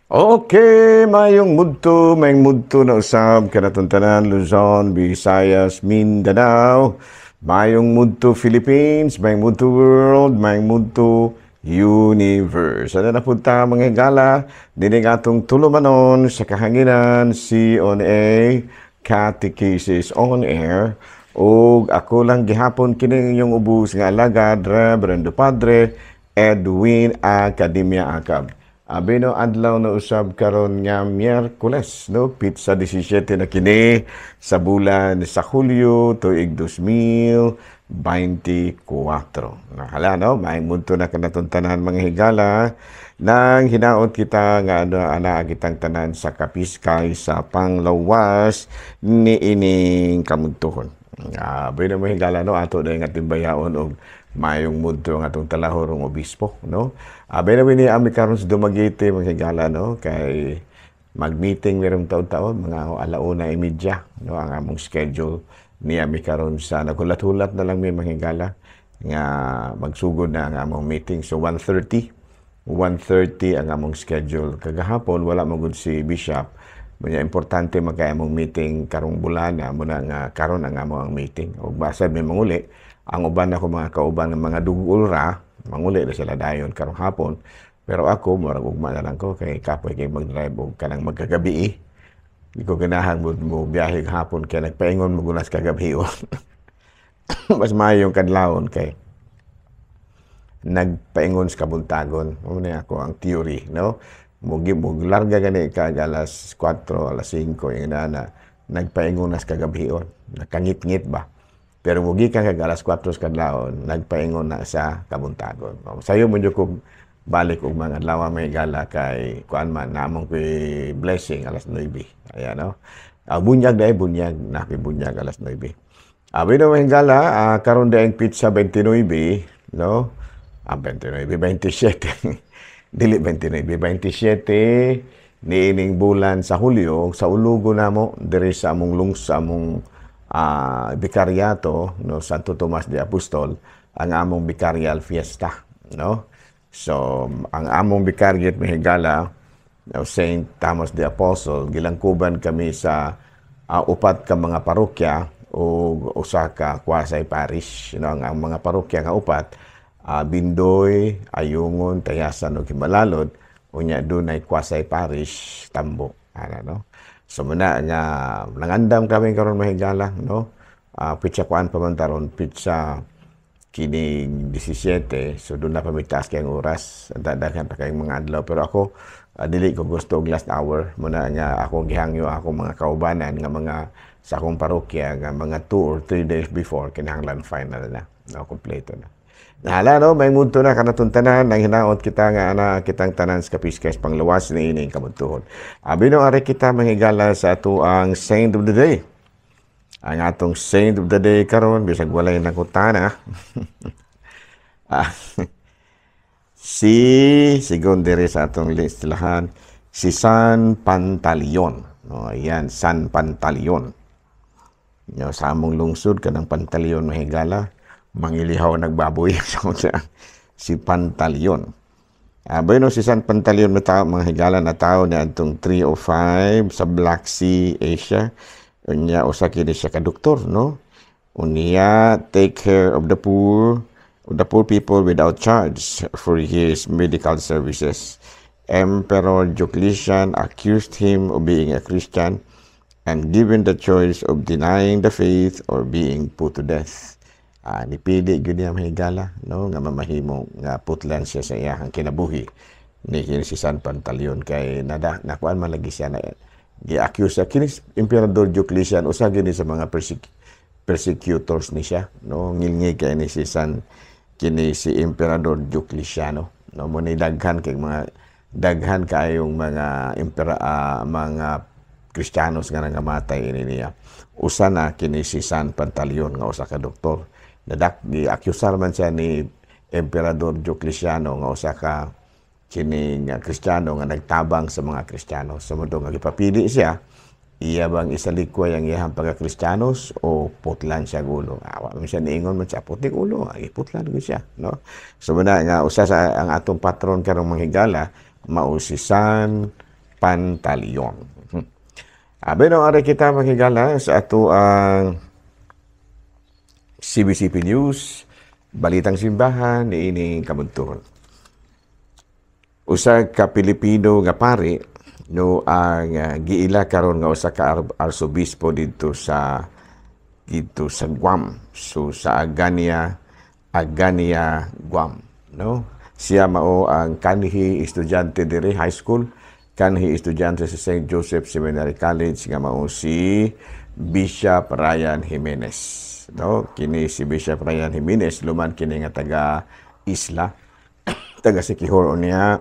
Okay, mayong mudto na usab kanatong tanan Luzon, Visayas, Mindanao. Mayong mudto Philippines, mayong mudto world, mayong mudto universe. Ano na punta mga higala, dinig atong tulumanon sa kahanginan si On A Catechesis on Air. O ako lang gihapon kining inyong ubos nga alagad, Reverendo Padre Edwin Academia Acab. Abino adlaw na usab karon nga Miyerkules, no? Pizza 17 na kini sa bulan sa Hulyo tuig 2024. Hala, no? May munto na kanatong tanan mga higala nang hinaot kita nga ana kitang tanan sa kapiskay sa panglawas ni ining kamugtuhon. Abino mga higala, no? Ato na nga timbayaon og mayong mudto nga atong talahorong obispo, no? Abay na wini ami karon sa Dumaguete mga higala, no? Kay mag-meeting merong taon-taon mga 1:30, no? Ang among schedule ni ami karon sa nagulat-hulat na lang may mga higala nga magsugod na ang among meeting. So 1:30 ang among schedule. Kagahapon wala magud si Bishop. Manya importante magkaya among meeting karong bulana muna nga karon ang among meeting. Og basad may manguli ang uban ako mga kauban ng mga dugol ra, manguli na sila dayon karong hapon. Pero ako, murag ugma na lang ko, kay kapoy kay mag-drive o kanang magkagabi. Hindi ko ganahan mo biyahe hapon, kaya nagpaingon mo gunas kagabi. Mas maayo yung kadlawon kay nagpaingon sa kabuntagon. Muna ako ang theory, no? Larga gani ka alas 4, alas 5, yung na nagpaingon na sa kagabi. Nakangit-ngit ba? Pero mugi ka kag alas 4 sa kadlawon, nagpaingon na sa kabuntagon. Sayo mo jud kog balik og mga adlaw may gala kay kuan man namong ko'y blessing alas 9. Ayan, no. Bunyag dai bunyag na bunyag alas 9. Abi na may gala karon daing pizza 29, no. 29, 27. Dili 29, 27 niining bulan sa Hulyo sa ulugo namo diri sa among lungsod among Bikaryato, no, Santo Tomas de Apostol, ang among Bicarial Fiesta, no? So, ang among Bicariat Mihigala, no, Saint Thomas de Apostle, gilangkuban kami sa upat ka mga parokya o usa ka Kwasay Parish, no? Ang mga parokya nga upat, Bindoy, Ayungon, Tayasan ug Himalalod, unya dunay Kwasay Parish, Tambo, no? So muna nga nangandam kami karon mahigala, no? Pizza kuan pa man taron, pizza kining 17. So doon na pamitaas kay ang oras, daghan pa kay mga adlaw. Pero ako dili ko gusto og last hour muna nga ako gihangyo ako mga kaubanan nga mga sa akong parokya nga mga 2 or 3 days before kinahanglan final na, no, kompleto na. Nahala, no, may mudto na kanatong tanan nang hinaot kita nga ana kitang tanan sa kapiskay panglawas ni ining kamudtuhon. Abi no are kita manghigala sa ato ang Saint of the Day. Ang atong Saint of the Day karon bisag walay nakutana. Sigon diri sa atong listahan si San Pantaleon. No, ayan, San Pantaleon. No, sa among lungsod kanang Pantaleon mahigala. Mangilihaw nagbaboy si Pantaleon. Bueno, si San Pantaleon na tao, mga higala na tao na itong 305 sa Black Sea, Asia. Unya, usa kini siya ka doktor, no? Unya, take care of the poor people without charge for his medical services. Emperor Diocletian accused him of being a Christian and given the choice of denying the faith or being put to death. Nipili gyud niya mahigala, no, nga mamahimo nga putlan siya sa iyang kinabuhi ni si San Pantaleon kay nakuan man lagi siya na gi-accuse kini Emperador Diocletian usa gini sa mga persecutors ni siya, no, ngilngi kay ni si Emperador Diocletiano, no, mo ni daghan kayong mga mga Kristiyanos nga nangamatay ini niya. Usa na kini si San Pantaleon nga usa ka doktor. Gi-accusar man siya ni Emperador Diocletiano nga usa ka kining Kristiyano nga nagtabang sa mga Kristiyano. Sumudong nga gipapili siya, iya bang isalikway ang iyang pagka-Kristiyanos o putlan siya gulo. Awa man siya niingon man siya putik ulo, putlan gyud siya, no? So muna nga usa sa ang atong patron karong manghigala mao si San Pantaleon. Abeno ari kita makigala sa ato ang CBCP News, Balitang Simbahan ni ining kabuntuhon. Usa ka Pilipino nga pari no ang giila karon nga usa ka arsobispo dito sa Guam. So sa Agania, Guam, no? Siya mao ang kanhi estudyante diri high school, kanhi estudyante sa St. Joseph Seminary College nga mao si Bishop Ryan Jimenez, no? Kini si Bishop Ryan Jimenez luman kini nga taga Isla, taga Siquijor niya.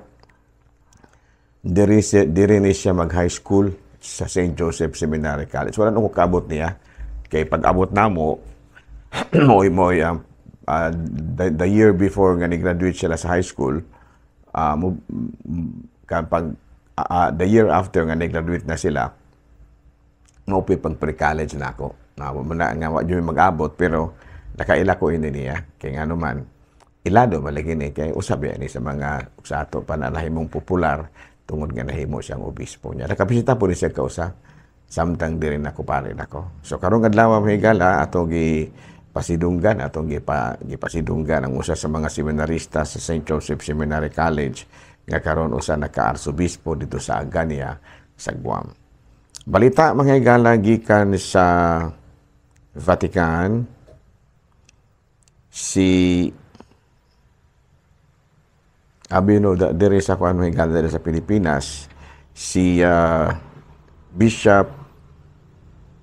Diri ni siya mag-high school sa St. Joseph Seminary College. Wala nung kabot niya. Kay pag-abot na mo, the year before nga ni-graduate sila sa high school, the year after nga ni-graduate na sila, maupi pag pre-college na ako. Nga yung mag-abot, pero nakaila ko ini niya. Kaya nga naman, ilado malagi ni. Kaya usabi ni sa mga usato, pananahimong popular, tungod nga nahimo siyang obispo niya. Nakabisita po ni siya kausa. Samtang di rin ako pare nako. So karong adlaw mahigala atong gipasidunggan, atong gipasidunggan ang usa sa mga seminarista sa St. Joseph Seminary College nga karon usa naka-arsobispo dito sa Agania sa Guam. Balita mahigala gikan sa Vatican, si abino diri sa kuan mahigala diri sa Pilipinas, si Bishop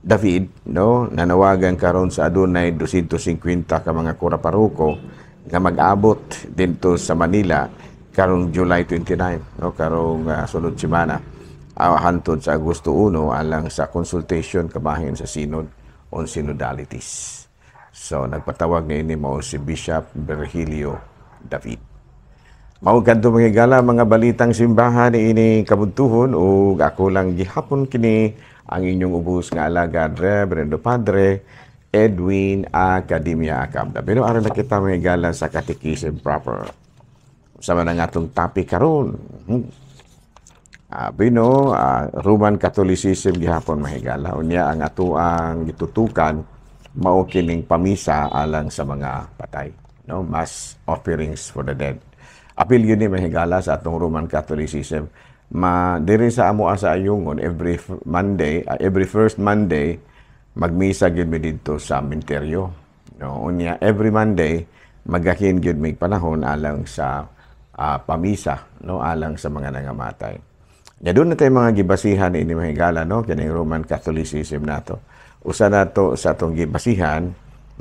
David, no, nanawagan karon sa adunay 250 ka mga kura paruko nga mag-abot dito sa Manila karong July 29, no, karong sunod semana hantod sa Agosto 1 alang sa consultation kabahin sa Synod on Synodalities. So nagpatawag ngayon ni mao si Bishop Virgilio David. Mao kadto mga mga balitang simbahan ni ini kabuntuhon ug ako lang gihapon kini ang inyong ubos nga alagad Reverendo Padre Edwin Academia Acabda. Pero aron na kita mga sa catechism proper. Sama na nga itong topic karon. Roman Catholicism gihapon mahigala. Unya ang ato ang gitutukan mao kining pamisa alang sa mga patay, no, mass offerings for the dead. Apil yun ni mahigala sa atong Roman Catholicism. Diri sa amo sa ayungon every first Monday magmisa gyud mi didto sa cemetery. No, unya every Monday magakin gyud mig panahon alang sa pamisa, no, alang sa mga nangamatay. Ya doon na tayo mga gibasihan ini mahigala, no, kining Roman Catholicism nato. Usa nato sa atong gibasihan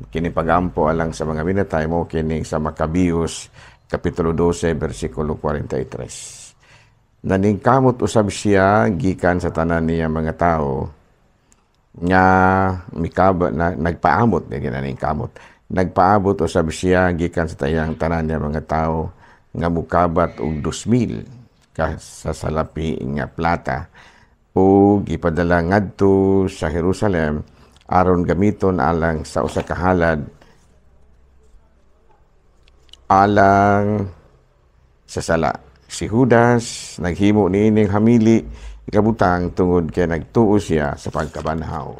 kini pagampo alang sa mga binatay mo kining sa Maccabeus Kapitulo 12, versikulo 43. Naningkamot usab siya gikan sa tanan niya mga tao nga nagpaamot na ginaningkamot. Nagpaabot usab siya gikan sa tayang tanan niya mga tao nga mukabat og 2,000 ka sa salapi nga plata o gipadala ngadto sa Jerusalem aron gamiton alang sa usa ka halad alang sa sala. Si Judas naghimo niining hamili ikabutang tungod kay nagtuo siya sa pagkabanhaw.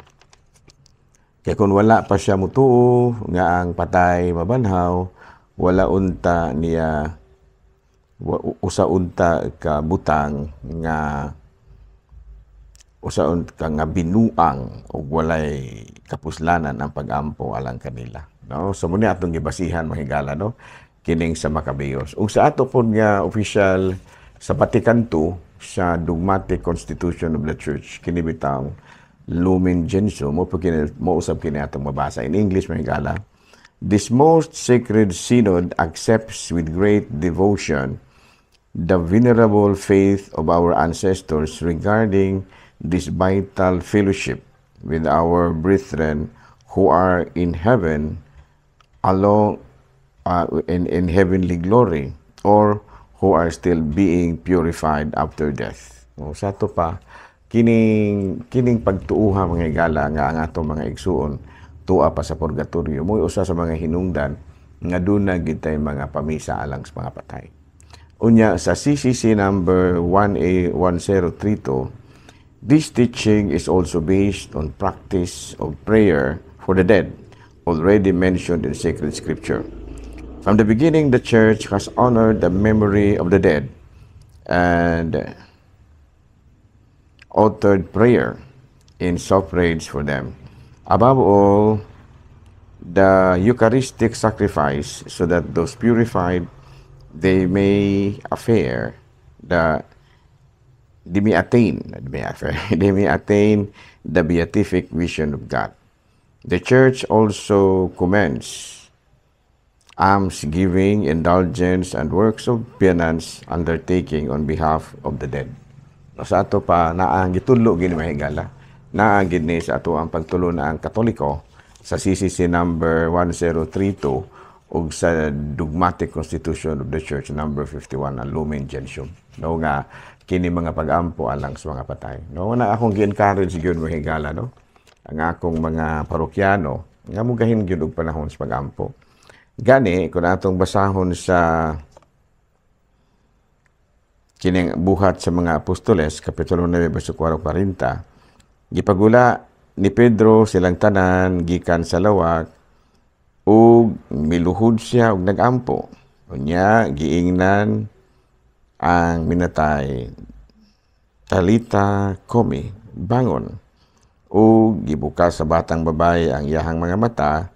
Kaya kung wala pa siya mutuo nga ang patay mabanhaw, wala unta niya usa unta ka butang nga binuang o walay kapuslanan ang pagampo alang kanila. No? So muna atong gibasihan mahigala, no, kining sa Maccabeus. Ug sa ato pon nga official sa Vatican II sa Dogmatic Constitution of the Church kini bitaw Lumen Gentium mo usab kini atong mabasa in English mahigala. This most sacred synod accepts with great devotion the venerable faith of our ancestors regarding this vital fellowship with our brethren who are in heaven along in heavenly glory or who are still being purified after death. Sa to pa kining pagtuuha mga higala nga ang atong mga igsuon tuwa pa sa purgatorio mo usa sa mga hinungdan nga duna gid tay mga pamisa alang sa mga patay. Unya sa CCC number 1A1032, this teaching is also based on practice of prayer for the dead, already mentioned in sacred scripture. From the beginning, the church has honored the memory of the dead and authored prayer in suffrage for them. Above all, the Eucharistic sacrifice, so that those purified, they may attain the beatific vision of God. The Church also commends almsgiving, indulgence, and works of penance undertaking on behalf of the dead. Sa ato pa, naang gitulo gini mahigala, naang gini sa ato ang pagtulo na ang Katoliko sa CCC number 1032 o sa Dogmatic Constitution of the Church number 51 ang Lumen Gentium. No nga kini mga pag-ampo alang sa mga patay. No na akong gi-encourage gyud mo higala no. Ang akong mga parokyano nga mugahin gyud og panahon sa pag-ampo. Gani kun atong basahon sa kining buhat sa mga apostoles kapitulo 9 bersikulo 40 gipagula ni Pedro silang tanan gikan sa lawak ug miluhod siya ug nagampo. Unya giingnan ang minatay, Talita Komi, bangon. Ug gibukas sa batang babae ang iyahang mga mata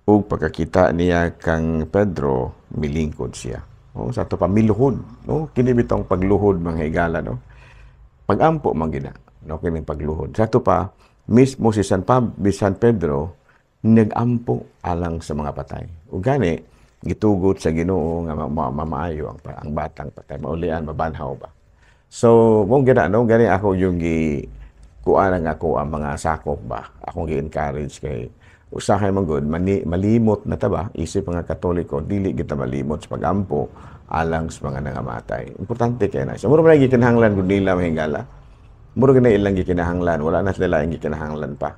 ug pagkakita niya kang Pedro milingkod siya. O sa to pa miluhod, no? Kini bitong pagluhod mga higala no. Pagampo man gina, no kini pagluhod. Sa to pa mismo si San Pedro nagampo alang sa mga patay. Ug gani gitugot sa Ginoo nga mamaayo ang batang patay, maulian mabanhaw ba. So mo gina no gani ako yung kuan nga ako ang mga sakop ba. Akong gi-encourage kay usahay man gud malimot na ta ba isip mga Katoliko dili kita malimot sa pagampo alang sa mga nangamatay. Importante kay na. So muro man gikinahanglan gud nila mahingala. Muro gina ilang gikinahanglan, wala na sila ang gikinahanglan pa.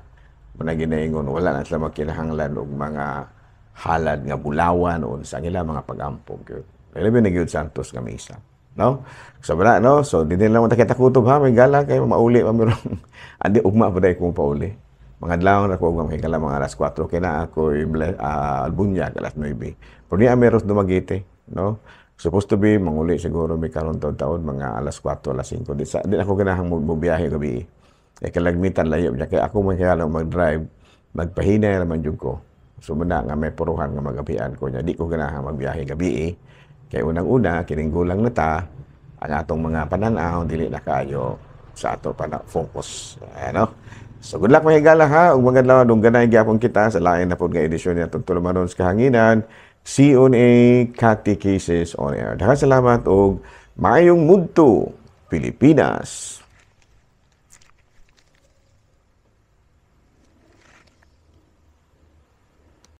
Muna ginaingon, wala na sila magkinahanglan og mga halad nga bulawan o sa nila mga pag-ampog. Labi na gyud Santos nga misa. No? So, wala, no? So, di nila mo takita kutob ha, may gala kayo, mauli, mamirong. Andi, ugma pa dahil kung pauli. Mga dalaw na ko, may gala mga alas 4, kaya na ako, Albunya, alas 9. Pero niya, meron dumagite, no? Supposed to be, manguli siguro, may karon taon, mga alas 4, alas 5. Di ako ganahang bubiyahe gabi. Kalagmitan layo niya. Kaya ako man kaya mag-drive, magpahinay naman yung ko. So, muna nga may puruhan nga magabihan ko niya. Di ko ganahang magbiyahe gabi Kaya unang-una, kininggulang na ta, ang atong mga pananaw, dili na kayo sa ato pa na focus. Ano? So, good luck mga higala ha. Ug mga adlaw, nung ganay gyapon kita sa lain na po nga edisyon niya tulumanon sa kahanginan. C.O.N.A. Catechesis on Air. Daghang salamat og maayong mudto, Pilipinas.